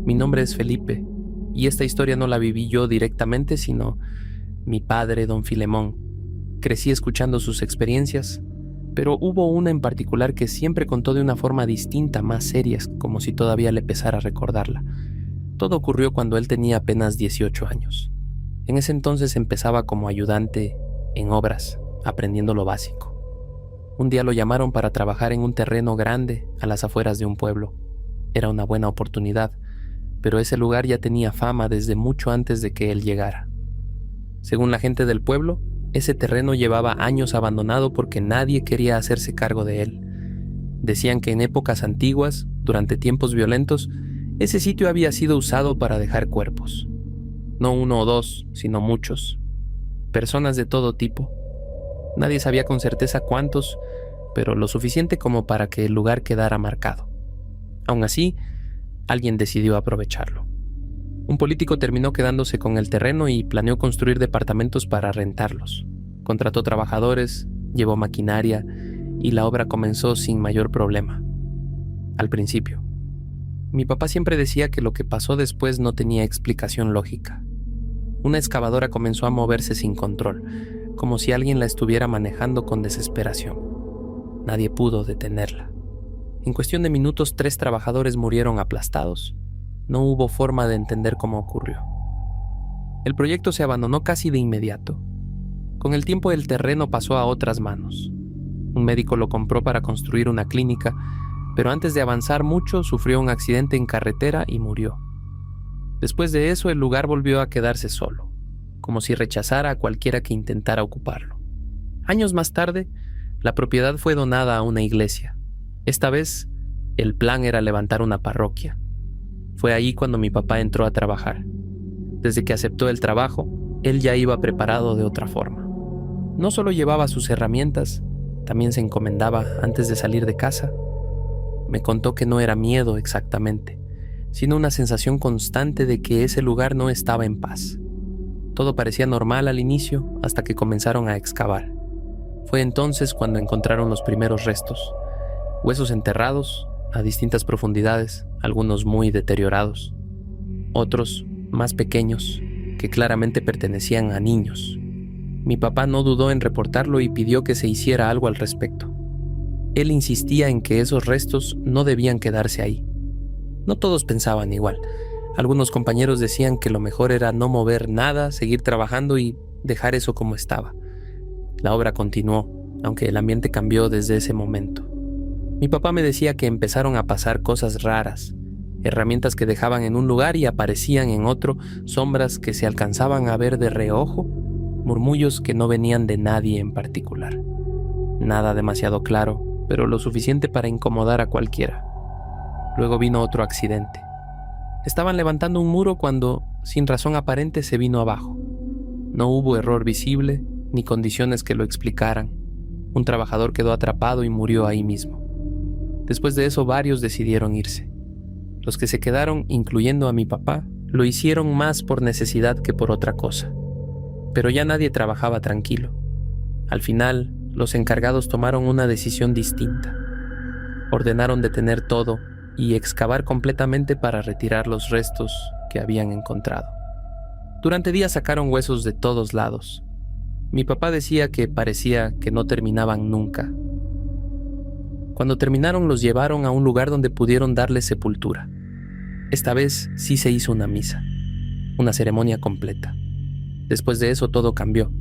Mi nombre es Felipe, y esta historia no la viví yo directamente, sino mi padre, don Filemón. Crecí escuchando sus experiencias, pero hubo una en particular que siempre contó de una forma distinta, más seria, como si todavía le pesara recordarla. Todo ocurrió cuando él tenía apenas 18 años. En ese entonces empezaba como ayudante en obras, aprendiendo lo básico. Un día lo llamaron para trabajar en un terreno grande a las afueras de un pueblo. Era una buena oportunidad, pero ese lugar ya tenía fama desde mucho antes de que él llegara. Según la gente del pueblo, ese terreno llevaba años abandonado porque nadie quería hacerse cargo de él. Decían que en épocas antiguas, durante tiempos violentos, ese sitio había sido usado para dejar cuerpos. No uno o dos, sino muchos. Personas de todo tipo. Nadie sabía con certeza cuántos, pero lo suficiente como para que el lugar quedara marcado. Aún así, alguien decidió aprovecharlo. Un político terminó quedándose con el terreno y planeó construir departamentos para rentarlos. Contrató trabajadores, llevó maquinaria y la obra comenzó sin mayor problema. Al principio. Mi papá siempre decía que lo que pasó después no tenía explicación lógica. Una excavadora comenzó a moverse sin control, como si alguien la estuviera manejando con desesperación. Nadie pudo detenerla. En cuestión de minutos, 3 trabajadores murieron aplastados. No hubo forma de entender cómo ocurrió. El proyecto se abandonó casi de inmediato. Con el tiempo el terreno pasó a otras manos. Un médico lo compró para construir una clínica, pero antes de avanzar mucho sufrió un accidente en carretera y murió. Después de eso el lugar volvió a quedarse solo, como si rechazara a cualquiera que intentara ocuparlo. Años más tarde, la propiedad fue donada a una iglesia. Esta vez, el plan era levantar una parroquia. Fue ahí cuando mi papá entró a trabajar. Desde que aceptó el trabajo, él ya iba preparado de otra forma. No solo llevaba sus herramientas, también se encomendaba antes de salir de casa. Me contó que no era miedo exactamente, sino una sensación constante de que ese lugar no estaba en paz. Todo parecía normal al inicio hasta que comenzaron a excavar. Fue entonces cuando encontraron los primeros restos, huesos enterrados a distintas profundidades, algunos muy deteriorados, otros más pequeños que claramente pertenecían a niños. Mi papá no dudó en reportarlo y pidió que se hiciera algo al respecto. Él insistía en que esos restos no debían quedarse ahí. No todos pensaban igual. Algunos compañeros decían que lo mejor era no mover nada, seguir trabajando y dejar eso como estaba. La obra continuó, aunque el ambiente cambió desde ese momento. Mi papá me decía que empezaron a pasar cosas raras, herramientas que dejaban en un lugar y aparecían en otro, sombras que se alcanzaban a ver de reojo, murmullos que no venían de nadie en particular. Nada demasiado claro, pero lo suficiente para incomodar a cualquiera. Luego vino otro accidente. Estaban levantando un muro cuando, sin razón aparente, se vino abajo. No hubo error visible, ni condiciones que lo explicaran. Un trabajador quedó atrapado y murió ahí mismo. Después de eso, varios decidieron irse. Los que se quedaron, incluyendo a mi papá, lo hicieron más por necesidad que por otra cosa. Pero ya nadie trabajaba tranquilo. Al final, los encargados tomaron una decisión distinta. Ordenaron detener todo y excavar completamente para retirar los restos que habían encontrado. Durante días sacaron huesos de todos lados. Mi papá decía que parecía que no terminaban nunca. Cuando terminaron, los llevaron a un lugar donde pudieron darles sepultura. Esta vez sí se hizo una misa, una ceremonia completa. Después de eso todo cambió.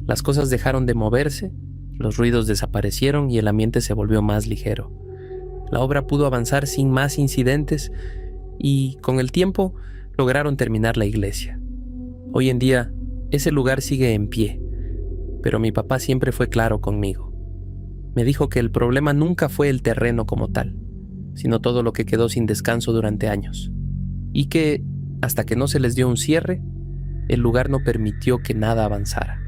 Las cosas dejaron de moverse, los ruidos desaparecieron y el ambiente se volvió más ligero. La obra pudo avanzar sin más incidentes y, con el tiempo, lograron terminar la iglesia. Hoy en día, ese lugar sigue en pie, pero mi papá siempre fue claro conmigo. Me dijo que el problema nunca fue el terreno como tal, sino todo lo que quedó sin descanso durante años, y que, hasta que no se les dio un cierre, el lugar no permitió que nada avanzara.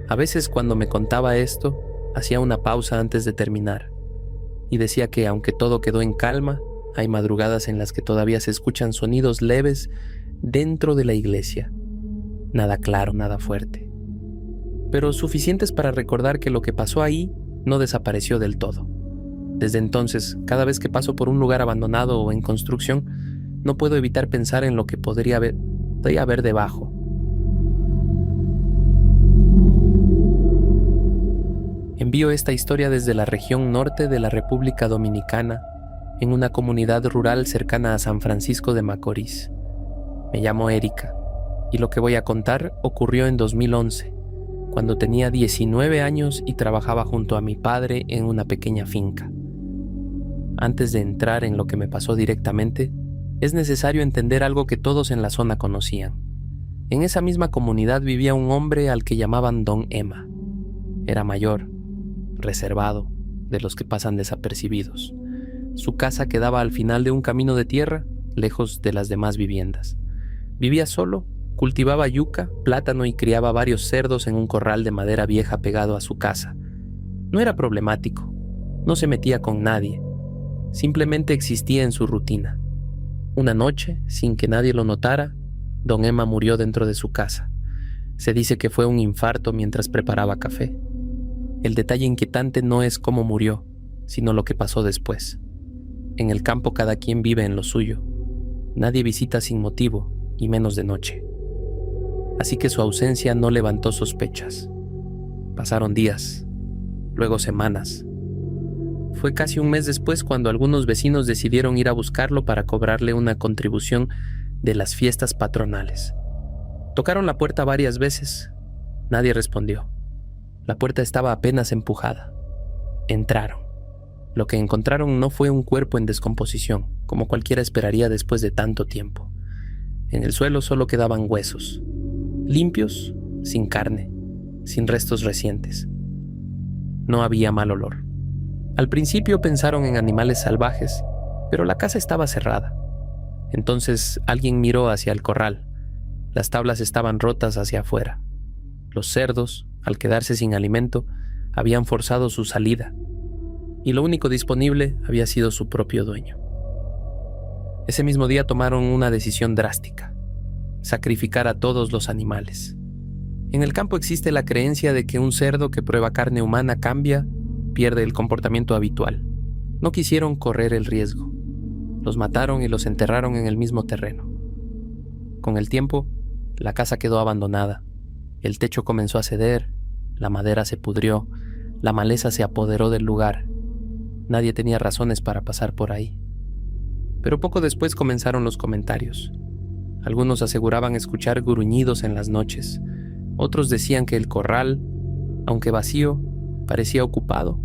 A veces cuando me contaba esto, hacía una pausa antes de terminar, y decía que aunque todo quedó en calma, hay madrugadas en las que todavía se escuchan sonidos leves dentro de la iglesia. Nada claro, nada fuerte, pero suficientes para recordar que lo que pasó ahí no desapareció del todo. Desde entonces, cada vez que paso por un lugar abandonado o en construcción, no puedo evitar pensar en lo que podría haber debajo. Envío esta historia desde la región norte de la República Dominicana, en una comunidad rural cercana a San Francisco de Macorís. Me llamo Erika, y lo que voy a contar ocurrió en 2011, cuando tenía 19 años y trabajaba junto a mi padre en una pequeña finca. Antes de entrar en lo que me pasó directamente, es necesario entender algo que todos en la zona conocían. En esa misma comunidad vivía un hombre al que llamaban Don Emma. Era mayor, reservado, de los que pasan desapercibidos. Su casa quedaba al final de un camino de tierra, lejos de las demás viviendas. Vivía solo, cultivaba yuca, plátano y criaba varios cerdos en un corral de madera vieja pegado a su casa. No era problemático, no se metía con nadie, simplemente existía en su rutina. Una noche, sin que nadie lo notara, Don Emma murió dentro de su casa. Se dice que fue un infarto mientras preparaba café. El detalle inquietante no es cómo murió, sino lo que pasó después. En el campo cada quien vive en lo suyo. Nadie visita sin motivo, y menos de noche. Así que su ausencia no levantó sospechas. Pasaron días, luego semanas. Fue casi un mes después cuando algunos vecinos decidieron ir a buscarlo para cobrarle una contribución de las fiestas patronales. Tocaron la puerta varias veces. Nadie respondió. La puerta estaba apenas empujada. Entraron. Lo que encontraron no fue un cuerpo en descomposición, como cualquiera esperaría después de tanto tiempo. En el suelo solo quedaban huesos, limpios, sin carne, sin restos recientes. No había mal olor. Al principio pensaron en animales salvajes, pero la casa estaba cerrada. Entonces alguien miró hacia el corral. Las tablas estaban rotas hacia afuera. Los cerdos, al quedarse sin alimento, habían forzado su salida, y lo único disponible había sido su propio dueño. Ese mismo día tomaron una decisión drástica: sacrificar a todos los animales. En el campo existe la creencia de que un cerdo que prueba carne humana pierde el comportamiento habitual. No quisieron correr el riesgo. Los mataron y los enterraron en el mismo terreno. Con el tiempo, la casa quedó abandonada. El techo comenzó a ceder, la madera se pudrió, la maleza se apoderó del lugar. Nadie tenía razones para pasar por ahí. Pero poco después comenzaron los comentarios. Algunos aseguraban escuchar gruñidos en las noches. Otros decían que el corral, aunque vacío, parecía ocupado.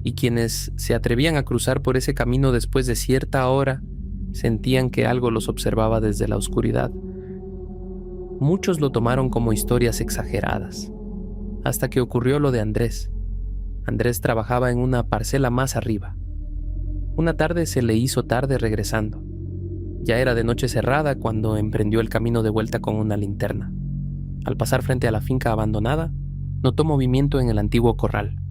Y quienes se atrevían a cruzar por ese camino después de cierta hora sentían que algo los observaba desde la oscuridad. Muchos lo tomaron como historias exageradas, hasta que ocurrió lo de Andrés. Andrés trabajaba en una parcela más arriba. Una tarde se le hizo tarde regresando. Ya era de noche cerrada cuando emprendió el camino de vuelta con una linterna. Al pasar frente a la finca abandonada, notó movimiento en el antiguo corral.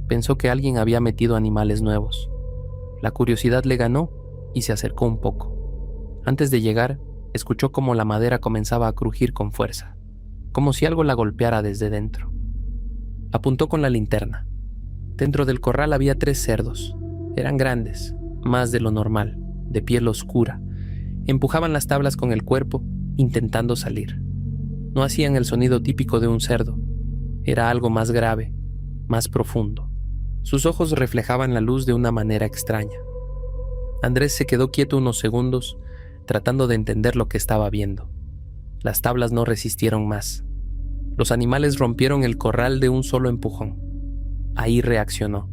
Pensó que alguien había metido animales nuevos. La curiosidad le ganó y se acercó un poco. Antes de llegar, escuchó cómo la madera comenzaba a crujir con fuerza, como si algo la golpeara desde dentro. Apuntó con la linterna. Dentro del corral había 3 cerdos. Eran grandes, más de lo normal, de piel oscura. Empujaban las tablas con el cuerpo, intentando salir. No hacían el sonido típico de un cerdo. Era algo más grave, más profundo. Sus ojos reflejaban la luz de una manera extraña. Andrés se quedó quieto unos segundos, tratando de entender lo que estaba viendo. Las tablas no resistieron más. Los animales rompieron el corral de un solo empujón. Ahí reaccionó.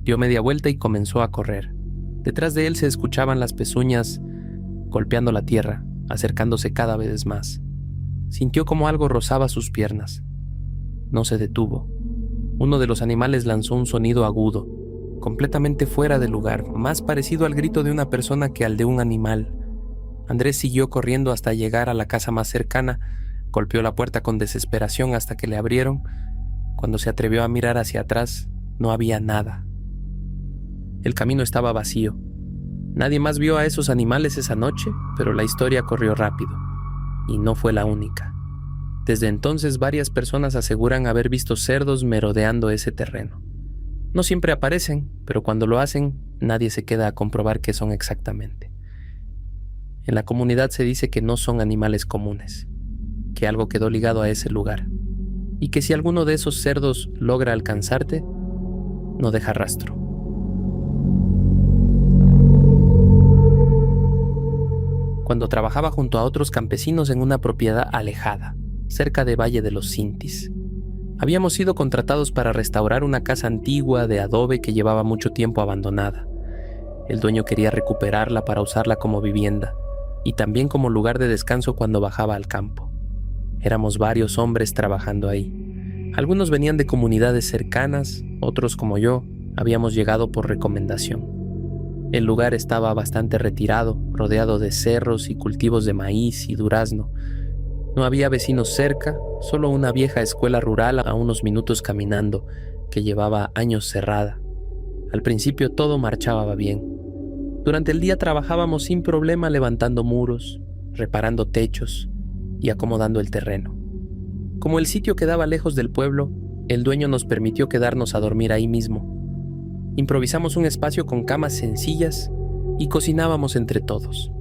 Dio media vuelta y comenzó a correr. Detrás de él se escuchaban las pezuñas golpeando la tierra, acercándose cada vez más. Sintió como algo rozaba sus piernas. No se detuvo. Uno de los animales lanzó un sonido agudo, completamente fuera de lugar, más parecido al grito de una persona que al de un animal. Andrés siguió corriendo hasta llegar a la casa más cercana, golpeó la puerta con desesperación hasta que le abrieron. Cuando se atrevió a mirar hacia atrás, no había nada. El camino estaba vacío. Nadie más vio a esos animales esa noche, pero la historia corrió rápido. Y no fue la única. Desde entonces varias personas aseguran haber visto cerdos merodeando ese terreno. No siempre aparecen, pero cuando lo hacen, nadie se queda a comprobar qué son exactamente. En la comunidad se dice que no son animales comunes, que algo quedó ligado a ese lugar, y que si alguno de esos cerdos logra alcanzarte, no deja rastro. Cuando trabajaba junto a otros campesinos en una propiedad alejada, cerca de Valle de los Sintis, habíamos sido contratados para restaurar una casa antigua de adobe que llevaba mucho tiempo abandonada. El dueño quería recuperarla para usarla como vivienda y también como lugar de descanso cuando bajaba al campo. Éramos varios hombres trabajando ahí. Algunos venían de comunidades cercanas, otros como yo, habíamos llegado por recomendación. El lugar estaba bastante retirado, rodeado de cerros y cultivos de maíz y durazno. No había vecinos cerca, solo una vieja escuela rural a unos minutos caminando, que llevaba años cerrada. Al principio todo marchaba bien. Durante el día trabajábamos sin problema levantando muros, reparando techos y acomodando el terreno. Como el sitio quedaba lejos del pueblo, el dueño nos permitió quedarnos a dormir ahí mismo. Improvisamos un espacio con camas sencillas y cocinábamos entre todos.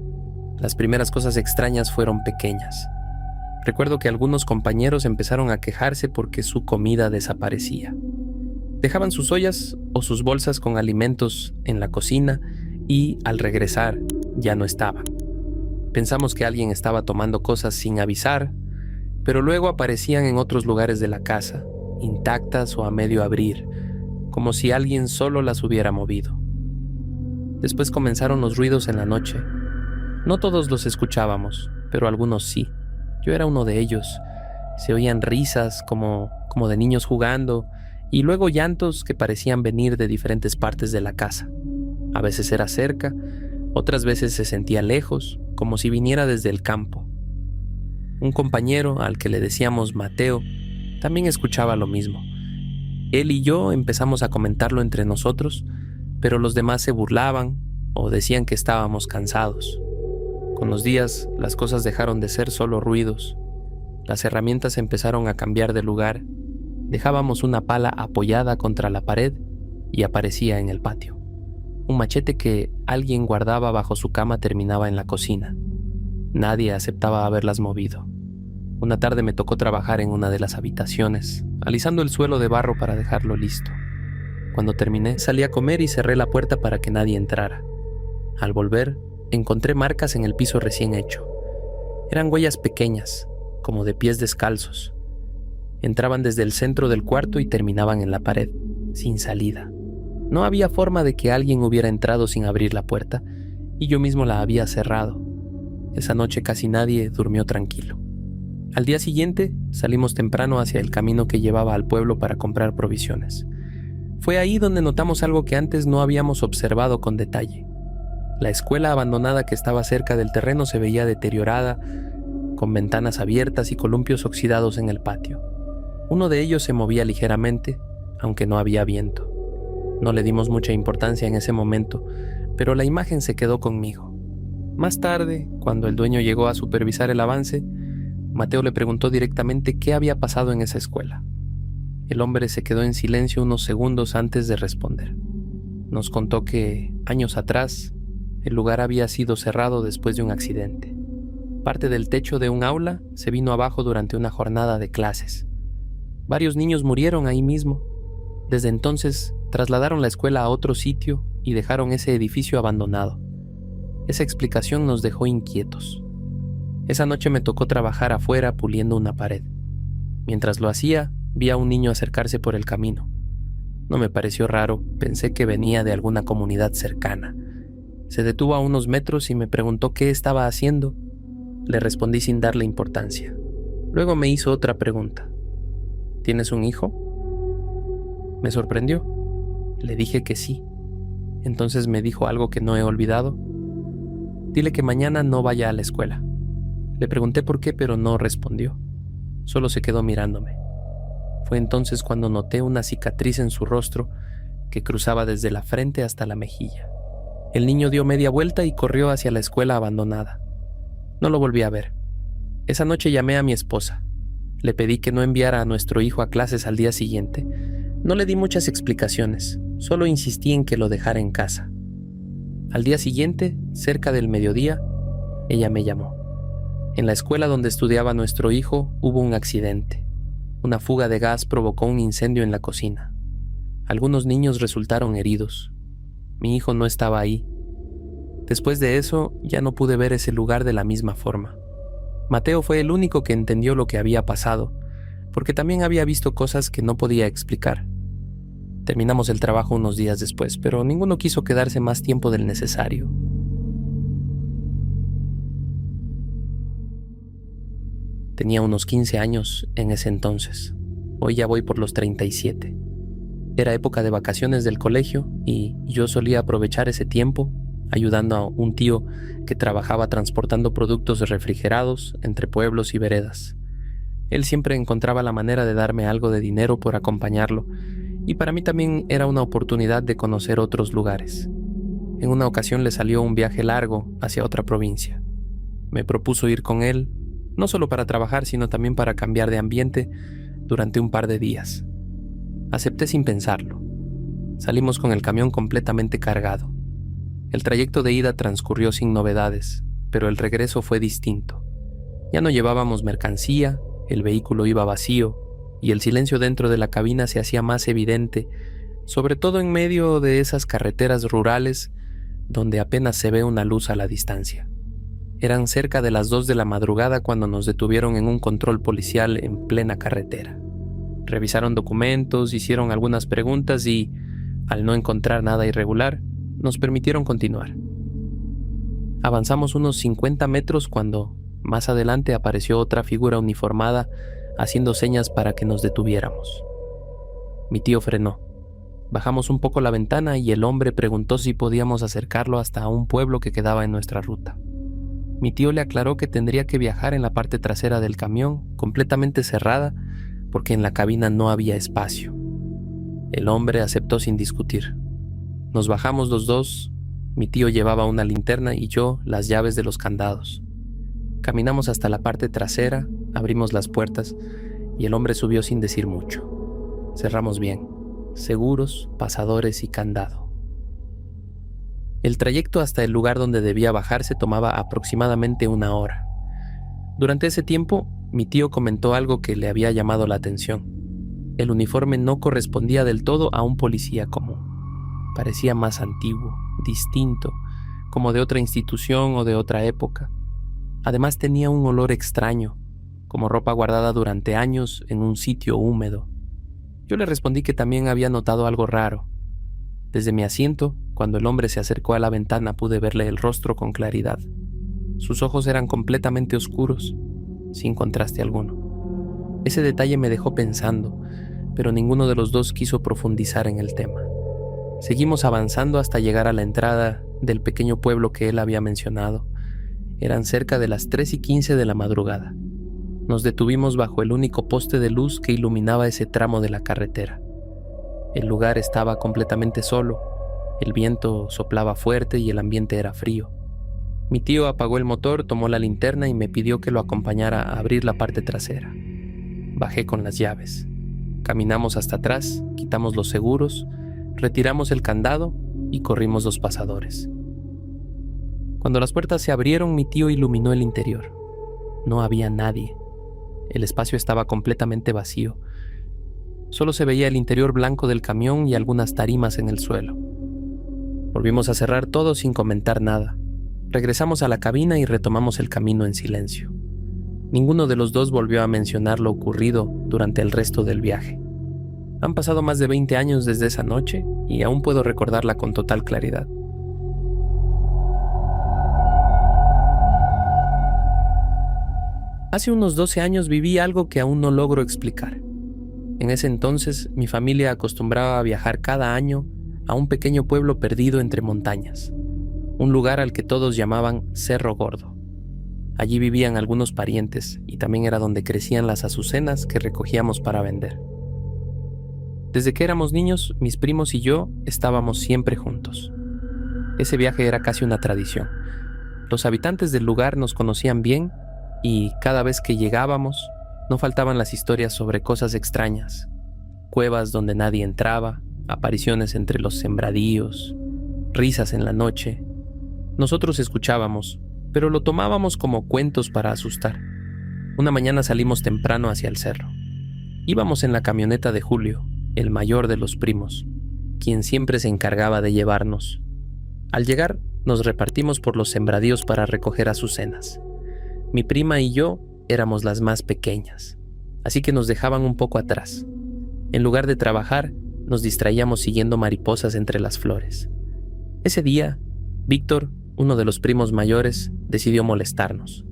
Las primeras cosas extrañas fueron pequeñas. Recuerdo que algunos compañeros empezaron a quejarse porque su comida desaparecía. Dejaban sus ollas o sus bolsas con alimentos en la cocina y, al regresar, ya no estaban. Pensamos que alguien estaba tomando cosas sin avisar, pero luego aparecían en otros lugares de la casa, intactas o a medio abrir, como si alguien solo las hubiera movido. Después comenzaron los ruidos en la noche. No todos los escuchábamos, pero algunos sí. Yo era uno de ellos. Se oían risas como de niños jugando y luego llantos que parecían venir de diferentes partes de la casa. A veces era cerca, otras veces se sentía lejos, como si viniera desde el campo. Un compañero, al que le decíamos Mateo, también escuchaba lo mismo. Él y yo empezamos a comentarlo entre nosotros, pero los demás se burlaban o decían que estábamos cansados. Con los días, las cosas dejaron de ser solo ruidos. Las herramientas empezaron a cambiar de lugar. Dejábamos una pala apoyada contra la pared y aparecía en el patio. Un machete que alguien guardaba bajo su cama terminaba en la cocina. Nadie aceptaba haberlas movido. Una tarde me tocó trabajar en una de las habitaciones, alisando el suelo de barro para dejarlo listo. Cuando terminé, salí a comer y cerré la puerta para que nadie entrara. Al volver, encontré marcas en el piso recién hecho. Eran huellas pequeñas, como de pies descalzos. Entraban desde el centro del cuarto y terminaban en la pared, sin salida. No había forma de que alguien hubiera entrado sin abrir la puerta, y yo mismo la había cerrado. Esa noche casi nadie durmió tranquilo. Al día siguiente, salimos temprano hacia el camino que llevaba al pueblo para comprar provisiones. Fue ahí donde notamos algo que antes no habíamos observado con detalle. La escuela abandonada que estaba cerca del terreno se veía deteriorada, con ventanas abiertas y columpios oxidados en el patio. Uno de ellos se movía ligeramente, aunque no había viento. No le dimos mucha importancia en ese momento, pero la imagen se quedó conmigo. Más tarde, cuando el dueño llegó a supervisar el avance, Mateo le preguntó directamente qué había pasado en esa escuela. El hombre se quedó en silencio unos segundos antes de responder. Nos contó que, años atrás, el lugar había sido cerrado después de un accidente. Parte del techo de un aula se vino abajo durante una jornada de clases. Varios niños murieron ahí mismo. Desde entonces, trasladaron la escuela a otro sitio y dejaron ese edificio abandonado. Esa explicación nos dejó inquietos. Esa noche me tocó trabajar afuera puliendo una pared. Mientras lo hacía, vi a un niño acercarse por el camino. No me pareció raro, pensé que venía de alguna comunidad cercana. Se detuvo a unos metros y me preguntó qué estaba haciendo. Le respondí sin darle importancia. Luego me hizo otra pregunta. ¿Tienes un hijo? Me sorprendió. Le dije que sí. Entonces me dijo algo que no he olvidado. Dile que mañana no vaya a la escuela. Le pregunté por qué, pero no respondió. Solo se quedó mirándome. Fue entonces cuando noté una cicatriz en su rostro que cruzaba desde la frente hasta la mejilla. El niño dio media vuelta y corrió hacia la escuela abandonada. No lo volví a ver. Esa noche llamé a mi esposa. Le pedí que no enviara a nuestro hijo a clases al día siguiente. No le di muchas explicaciones, solo insistí en que lo dejara en casa. Al día siguiente, cerca del mediodía, ella me llamó. En la escuela donde estudiaba nuestro hijo hubo un accidente. Una fuga de gas provocó un incendio en la cocina. Algunos niños resultaron heridos. Mi hijo no estaba ahí. Después de eso, ya no pude ver ese lugar de la misma forma. Mateo fue el único que entendió lo que había pasado, porque también había visto cosas que no podía explicar. Terminamos el trabajo unos días después, pero ninguno quiso quedarse más tiempo del necesario. Tenía unos 15 años en ese entonces. Hoy ya voy por los 37. Era época de vacaciones del colegio y yo solía aprovechar ese tiempo ayudando a un tío que trabajaba transportando productos refrigerados entre pueblos y veredas. Él siempre encontraba la manera de darme algo de dinero por acompañarlo, y para mí también era una oportunidad de conocer otros lugares. En una ocasión le salió un viaje largo hacia otra provincia. Me propuso ir con él, no solo para trabajar, sino también para cambiar de ambiente durante un par de días. Acepté sin pensarlo. Salimos con el camión completamente cargado. El trayecto de ida transcurrió sin novedades, pero el regreso fue distinto. Ya no llevábamos mercancía, el vehículo iba vacío, y el silencio dentro de la cabina se hacía más evidente, sobre todo en medio de esas carreteras rurales donde apenas se ve una luz a la distancia. Eran cerca de las 2 de la madrugada cuando nos detuvieron en un control policial en plena carretera. Revisaron documentos, hicieron algunas preguntas y, al no encontrar nada irregular, nos permitieron continuar. Avanzamos unos 50 metros cuando, más adelante, apareció otra figura uniformada haciendo señas para que nos detuviéramos. Mi tío frenó. Bajamos un poco la ventana y el hombre preguntó si podíamos acercarlo hasta un pueblo que quedaba en nuestra ruta. Mi tío le aclaró que tendría que viajar en la parte trasera del camión, completamente cerrada, porque en la cabina no había espacio. El hombre aceptó sin discutir. Nos bajamos los dos. Mi tío llevaba una linterna y yo las llaves de los candados. Caminamos hasta la parte trasera, abrimos las puertas y el hombre subió sin decir mucho. Cerramos bien, seguros, pasadores y candado. El trayecto hasta el lugar donde debía bajarse tomaba aproximadamente 1 hora. Durante ese tiempo, mi tío comentó algo que le había llamado la atención. El uniforme no correspondía del todo a un policía común. Parecía más antiguo, distinto, como de otra institución o de otra época. Además tenía un olor extraño, como ropa guardada durante años en un sitio húmedo. Yo le respondí que también había notado algo raro. Desde mi asiento, cuando el hombre se acercó a la ventana, pude verle el rostro con claridad. Sus ojos eran completamente oscuros, sin contraste alguno. Ese detalle me dejó pensando, pero ninguno de los dos quiso profundizar en el tema. Seguimos avanzando hasta llegar a la entrada del pequeño pueblo que él había mencionado. Eran cerca de las 3:15 de la madrugada. Nos detuvimos bajo el único poste de luz que iluminaba ese tramo de la carretera. El lugar estaba completamente solo. El viento soplaba fuerte y el ambiente era frío. Mi tío apagó el motor, tomó la linterna y me pidió que lo acompañara a abrir la parte trasera. Bajé con las llaves. Caminamos hasta atrás, quitamos los seguros, retiramos el candado y corrimos los pasadores. Cuando las puertas se abrieron, mi tío iluminó el interior. No había nadie. El espacio estaba completamente vacío. Solo se veía el interior blanco del camión y algunas tarimas en el suelo. Volvimos a cerrar todo sin comentar nada. Regresamos a la cabina y retomamos el camino en silencio. Ninguno de los dos volvió a mencionar lo ocurrido durante el resto del viaje. Han pasado más de 20 años desde esa noche y aún puedo recordarla con total claridad. Hace unos 12 años viví algo que aún no logro explicar. En ese entonces, mi familia acostumbraba a viajar cada año a un pequeño pueblo perdido entre montañas, un lugar al que todos llamaban Cerro Gordo. Allí vivían algunos parientes y también era donde crecían las azucenas que recogíamos para vender. Desde que éramos niños, mis primos y yo estábamos siempre juntos. Ese viaje era casi una tradición. Los habitantes del lugar nos conocían bien y cada vez que llegábamos, no faltaban las historias sobre cosas extrañas, cuevas donde nadie entraba, apariciones entre los sembradíos, risas en la noche. Nosotros escuchábamos, pero lo tomábamos como cuentos para asustar. Una mañana salimos temprano hacia el cerro. Íbamos en la camioneta de Julio, el mayor de los primos, quien siempre se encargaba de llevarnos. Al llegar, nos repartimos por los sembradíos para recoger azucenas. Mi prima y yo éramos las más pequeñas, así que nos dejaban un poco atrás. En lugar de trabajar, nos distraíamos siguiendo mariposas entre las flores. Ese día, Víctor, uno de los primos mayores, decidió molestarnos.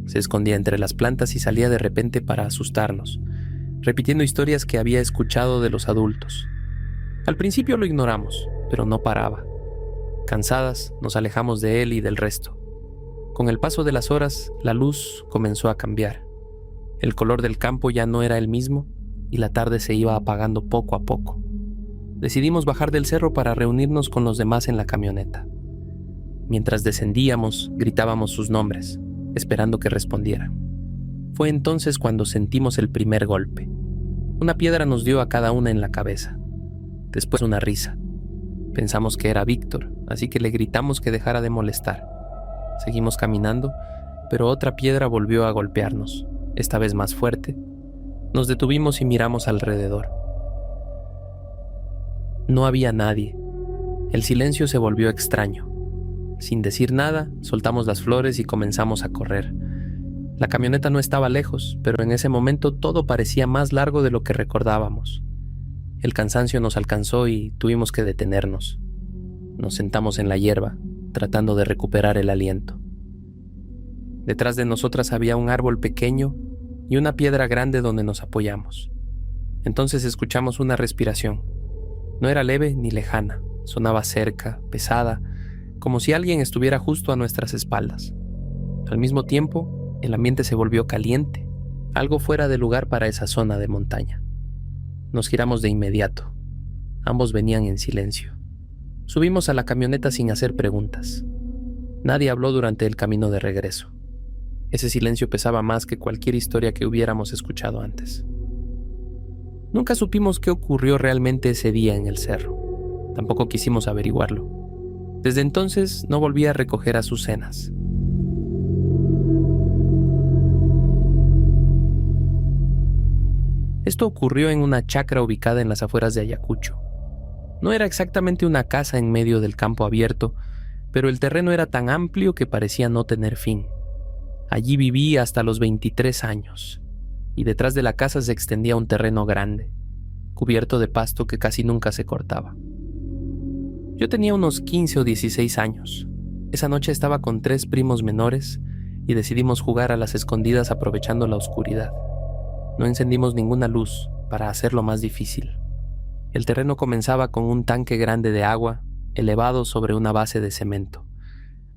Se escondía entre las plantas y salía de repente para asustarnos, repitiendo historias que había escuchado de los adultos. Al principio lo ignoramos, pero no paraba. Cansadas, nos alejamos de él y del resto. Con el paso de las horas, la luz comenzó a cambiar. El color del campo ya no era el mismo y la tarde se iba apagando poco a poco. Decidimos bajar del cerro para reunirnos con los demás en la camioneta. Mientras descendíamos, gritábamos sus nombres, esperando que respondieran. Fue entonces cuando sentimos el primer golpe. Una piedra nos dio a cada una en la cabeza. Después una risa. Pensamos que era Víctor, así que le gritamos que dejara de molestar. Seguimos caminando, pero otra piedra volvió a golpearnos, esta vez más fuerte. Nos detuvimos y miramos alrededor. No había nadie. El silencio se volvió extraño. Sin decir nada, soltamos las flores y comenzamos a correr. La camioneta no estaba lejos, pero en ese momento todo parecía más largo de lo que recordábamos. El cansancio nos alcanzó y tuvimos que detenernos. Nos sentamos en la hierba, tratando de recuperar el aliento. Detrás de nosotras había un árbol pequeño y una piedra grande donde nos apoyamos. Entonces escuchamos una respiración. No era leve ni lejana, sonaba cerca, pesada, como si alguien estuviera justo a nuestras espaldas. Al mismo tiempo, el ambiente se volvió caliente, algo fuera de lugar para esa zona de montaña. Nos giramos de inmediato. Ambos venían en silencio. Subimos a la camioneta sin hacer preguntas. Nadie habló durante el camino de regreso. Ese silencio pesaba más que cualquier historia que hubiéramos escuchado antes. Nunca supimos qué ocurrió realmente ese día en el cerro. Tampoco quisimos averiguarlo. Desde entonces no volví a recoger azucenas. Esto ocurrió en una chacra ubicada en las afueras de Ayacucho. No era exactamente una casa en medio del campo abierto, pero el terreno era tan amplio que parecía no tener fin. Allí viví hasta los 23 años, y detrás de la casa se extendía un terreno grande, cubierto de pasto que casi nunca se cortaba. Yo tenía unos 15 o 16 años. Esa noche estaba con 3 primos menores y decidimos jugar a las escondidas aprovechando la oscuridad. No encendimos ninguna luz para hacerlo más difícil. El terreno comenzaba con un tanque grande de agua elevado sobre una base de cemento.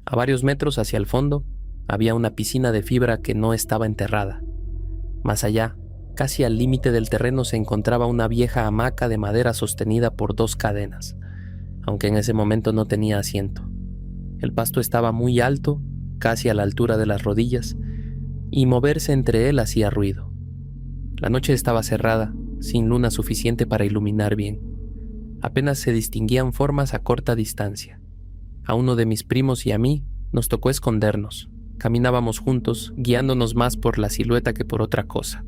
A varios metros hacia el fondo había una piscina de fibra que no estaba enterrada. Más allá, casi al límite del terreno, se encontraba una vieja hamaca de madera sostenida por 2 cadenas, aunque en ese momento no tenía asiento. El pasto estaba muy alto, casi a la altura de las rodillas, y moverse entre él hacía ruido. La noche estaba cerrada, sin luna suficiente para iluminar bien. Apenas se distinguían formas a corta distancia. A uno de mis primos y a mí nos tocó escondernos. Caminábamos juntos, guiándonos más por la silueta que por otra cosa.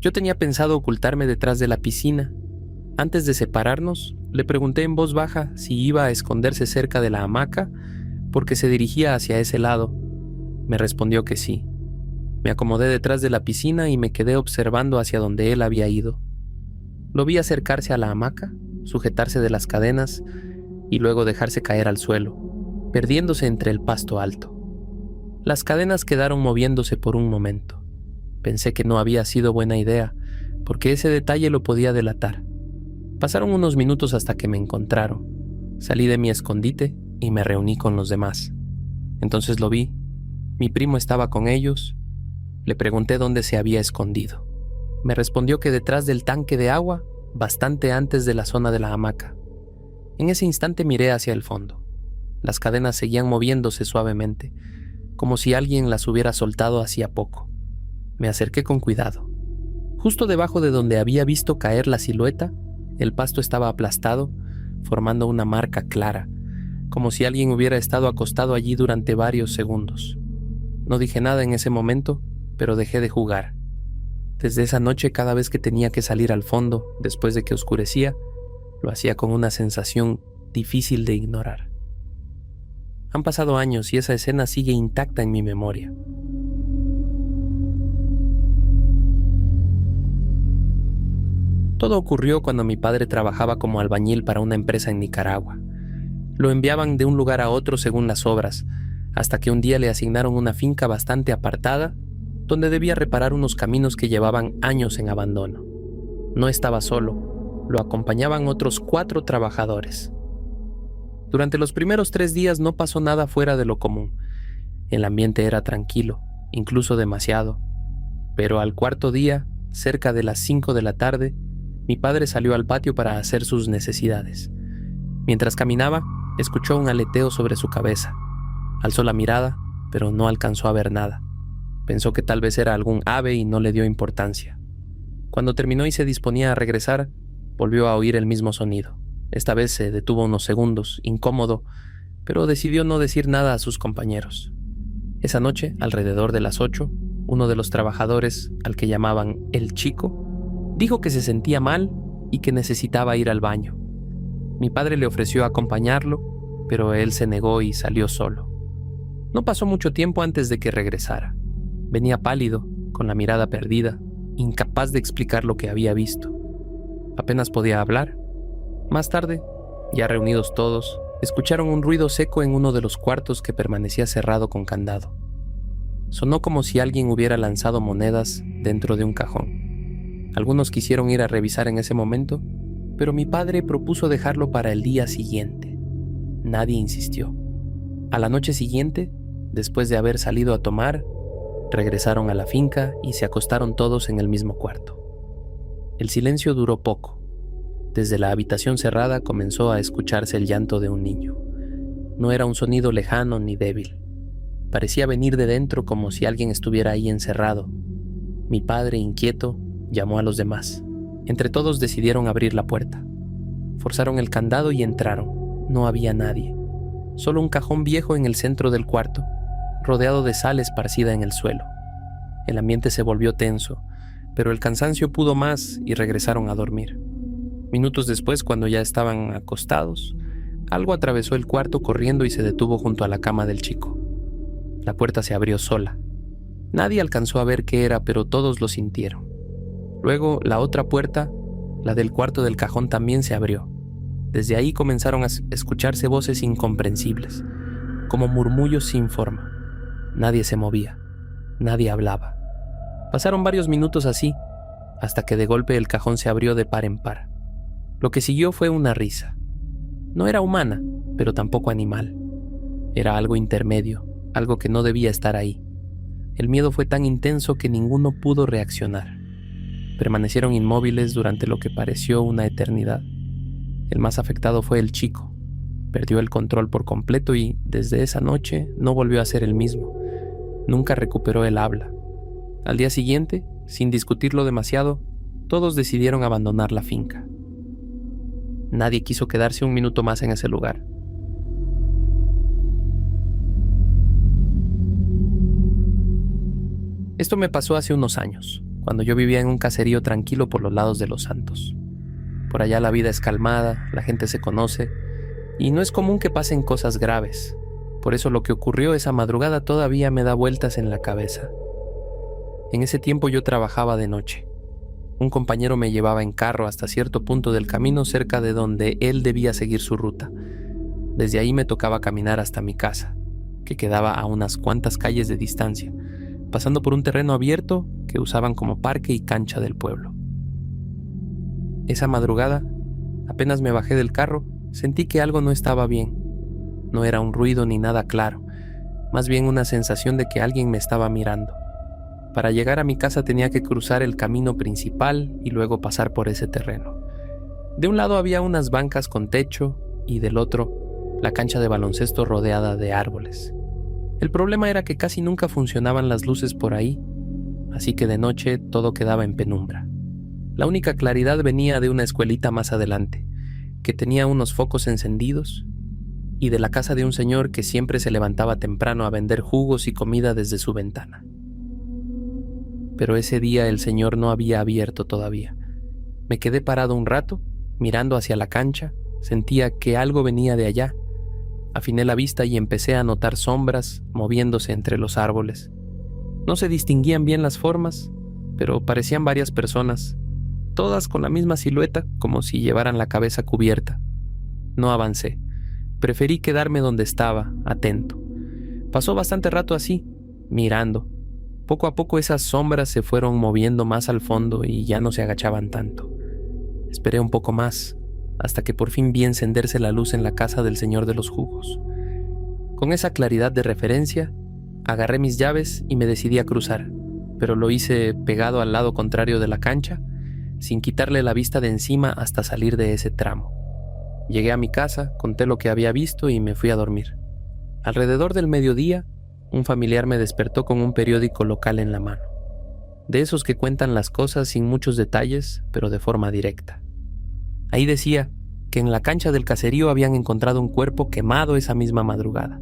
Yo tenía pensado ocultarme detrás de la piscina. Antes de separarnos, le pregunté en voz baja si iba a esconderse cerca de la hamaca, porque se dirigía hacia ese lado. Me respondió que sí. Me acomodé detrás de la piscina y me quedé observando hacia donde él había ido. Lo vi acercarse a la hamaca, sujetarse de las cadenas y luego dejarse caer al suelo, perdiéndose entre el pasto alto. Las cadenas quedaron moviéndose por un momento. Pensé que no había sido buena idea, porque ese detalle lo podía delatar. Pasaron unos minutos hasta que me encontraron. Salí de mi escondite y me reuní con los demás. Entonces lo vi. Mi primo estaba con ellos. Le pregunté dónde se había escondido. Me respondió que detrás del tanque de agua, bastante antes de la zona de la hamaca. En ese instante miré hacia el fondo. Las cadenas seguían moviéndose suavemente, como si alguien las hubiera soltado hacía poco. Me acerqué con cuidado. Justo debajo de donde había visto caer la silueta, el pasto estaba aplastado, formando una marca clara, como si alguien hubiera estado acostado allí durante varios segundos. No dije nada en ese momento, pero dejé de jugar. Desde esa noche, cada vez que tenía que salir al fondo, después de que oscurecía, lo hacía con una sensación difícil de ignorar. Han pasado años y esa escena sigue intacta en mi memoria. Todo ocurrió cuando mi padre trabajaba como albañil para una empresa en Nicaragua. Lo enviaban de un lugar a otro según las obras, hasta que un día le asignaron una finca bastante apartada, donde debía reparar unos caminos que llevaban años en abandono. No estaba solo, lo acompañaban otros 4 trabajadores. Durante los primeros 3 días no pasó nada fuera de lo común. El ambiente era tranquilo, incluso demasiado. Pero al 4.º día, cerca de las 5 de la tarde, mi padre salió al patio para hacer sus necesidades. Mientras caminaba, escuchó un aleteo sobre su cabeza. Alzó la mirada, pero no alcanzó a ver nada. Pensó que tal vez era algún ave y no le dio importancia. Cuando terminó y se disponía a regresar, volvió a oír el mismo sonido. Esta vez se detuvo unos segundos, incómodo, pero decidió no decir nada a sus compañeros. Esa noche, alrededor de las 8, uno de los trabajadores, al que llamaban el Chico, dijo que se sentía mal y que necesitaba ir al baño. Mi padre le ofreció acompañarlo, pero él se negó y salió solo. No pasó mucho tiempo antes de que regresara. Venía pálido, con la mirada perdida, incapaz de explicar lo que había visto. Apenas podía hablar. Más tarde, ya reunidos todos, escucharon un ruido seco en uno de los cuartos que permanecía cerrado con candado. Sonó como si alguien hubiera lanzado monedas dentro de un cajón. Algunos quisieron ir a revisar en ese momento, pero mi padre propuso dejarlo para el día siguiente. Nadie insistió. A la noche siguiente, después de haber salido a tomar, regresaron a la finca y se acostaron todos en el mismo cuarto. El silencio duró poco. Desde la habitación cerrada comenzó a escucharse el llanto de un niño. No era un sonido lejano ni débil. Parecía venir de dentro como si alguien estuviera ahí encerrado. Mi padre, inquieto, llamó a los demás. Entre todos decidieron abrir la puerta. Forzaron el candado y entraron. No había nadie. Solo un cajón viejo en el centro del cuarto, rodeado de sal esparcida en el suelo. El ambiente se volvió tenso, pero el cansancio pudo más y regresaron a dormir. Minutos después, cuando ya estaban acostados, algo atravesó el cuarto corriendo y se detuvo junto a la cama del chico. La puerta se abrió sola. Nadie alcanzó a ver qué era, pero todos lo sintieron. Luego, la otra puerta, la del cuarto del cajón, también se abrió. Desde ahí comenzaron a escucharse voces incomprensibles, como murmullos sin forma. Nadie se movía, nadie hablaba. Pasaron varios minutos así, hasta que de golpe el cajón se abrió de par en par. Lo que siguió fue una risa. No era humana, pero tampoco animal. Era algo intermedio, algo que no debía estar ahí. El miedo fue tan intenso que ninguno pudo reaccionar. Permanecieron inmóviles durante lo que pareció una eternidad. El más afectado fue el chico. Perdió el control por completo y, desde esa noche, no volvió a ser el mismo. Nunca recuperó el habla. Al día siguiente, sin discutirlo demasiado, todos decidieron abandonar la finca. Nadie quiso quedarse un minuto más en ese lugar. Esto me pasó hace unos años, cuando yo vivía en un caserío tranquilo por los lados de Los Santos. Por allá la vida es calmada, la gente se conoce, y no es común que pasen cosas graves. Por eso lo que ocurrió esa madrugada todavía me da vueltas en la cabeza. En ese tiempo yo trabajaba de noche. Un compañero me llevaba en carro hasta cierto punto del camino cerca de donde él debía seguir su ruta. Desde ahí me tocaba caminar hasta mi casa, que quedaba a unas cuantas calles de distancia, pasando por un terreno abierto que usaban como parque y cancha del pueblo. Esa madrugada, apenas me bajé del carro, sentí que algo no estaba bien. No era un ruido ni nada claro, más bien una sensación de que alguien me estaba mirando. Para llegar a mi casa tenía que cruzar el camino principal y luego pasar por ese terreno. De un lado había unas bancas con techo y del otro, la cancha de baloncesto rodeada de árboles. El problema era que casi nunca funcionaban las luces por ahí, así que de noche todo quedaba en penumbra. La única claridad venía de una escuelita más adelante, que tenía unos focos encendidos, y de la casa de un señor que siempre se levantaba temprano a vender jugos y comida desde su ventana. Pero ese día el señor no había abierto todavía. Me quedé parado un rato, mirando hacia la cancha, sentía que algo venía de allá. Afiné la vista y empecé a notar sombras moviéndose entre los árboles. No se distinguían bien las formas, pero parecían varias personas, todas con la misma silueta, como si llevaran la cabeza cubierta. No avancé. Preferí quedarme donde estaba, atento. Pasó bastante rato así, mirando. Poco a poco esas sombras se fueron moviendo más al fondo y ya no se agachaban tanto. Esperé un poco más, hasta que por fin vi encenderse la luz en la casa del señor de los jugos. Con esa claridad de referencia, agarré mis llaves y me decidí a cruzar, pero lo hice pegado al lado contrario de la cancha, sin quitarle la vista de encima hasta salir de ese tramo. Llegué a mi casa, conté lo que había visto y me fui a dormir. Alrededor del mediodía, un familiar me despertó con un periódico local en la mano. De esos que cuentan las cosas sin muchos detalles, pero de forma directa. Ahí decía que en la cancha del caserío habían encontrado un cuerpo quemado esa misma madrugada.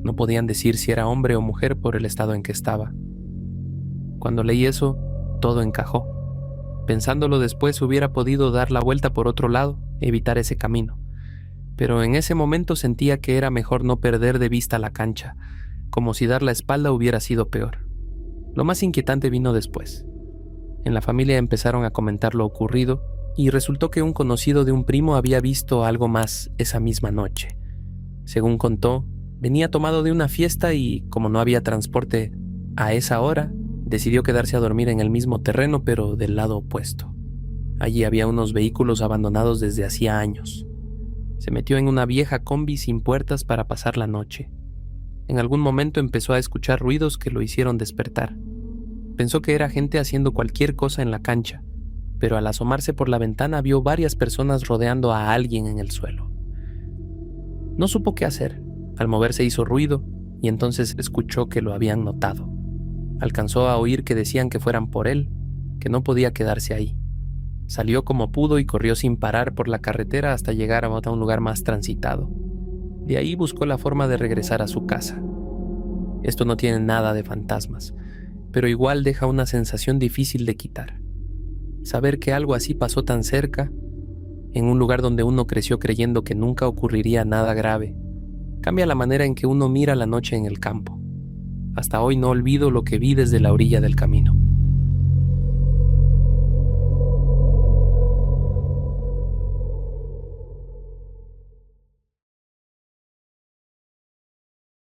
No podían decir si era hombre o mujer por el estado en que estaba. Cuando leí eso, todo encajó. Pensándolo después, hubiera podido dar la vuelta por otro lado, evitar ese camino. Pero en ese momento sentía que era mejor no perder de vista la cancha, como si dar la espalda hubiera sido peor. Lo más inquietante vino después. En la familia empezaron a comentar lo ocurrido y resultó que un conocido de un primo había visto algo más esa misma noche. Según contó, venía tomado de una fiesta y, como no había transporte a esa hora, decidió quedarse a dormir en el mismo terreno, pero del lado opuesto. Allí había unos vehículos abandonados desde hacía años. Se metió en una vieja combi sin puertas para pasar la noche. En algún momento empezó a escuchar ruidos que lo hicieron despertar. Pensó que era gente haciendo cualquier cosa en la cancha, pero al asomarse por la ventana vio varias personas rodeando a alguien en el suelo. No supo qué hacer. Al moverse hizo ruido y entonces escuchó que lo habían notado. Alcanzó a oír que decían que fueran por él, que no podía quedarse ahí. Salió como pudo y corrió sin parar por la carretera hasta llegar a un lugar más transitado. De ahí buscó la forma de regresar a su casa. Esto no tiene nada de fantasmas, pero igual deja una sensación difícil de quitar. Saber que algo así pasó tan cerca, en un lugar donde uno creció creyendo que nunca ocurriría nada grave, cambia la manera en que uno mira la noche en el campo. Hasta hoy no olvido lo que vi desde la orilla del camino.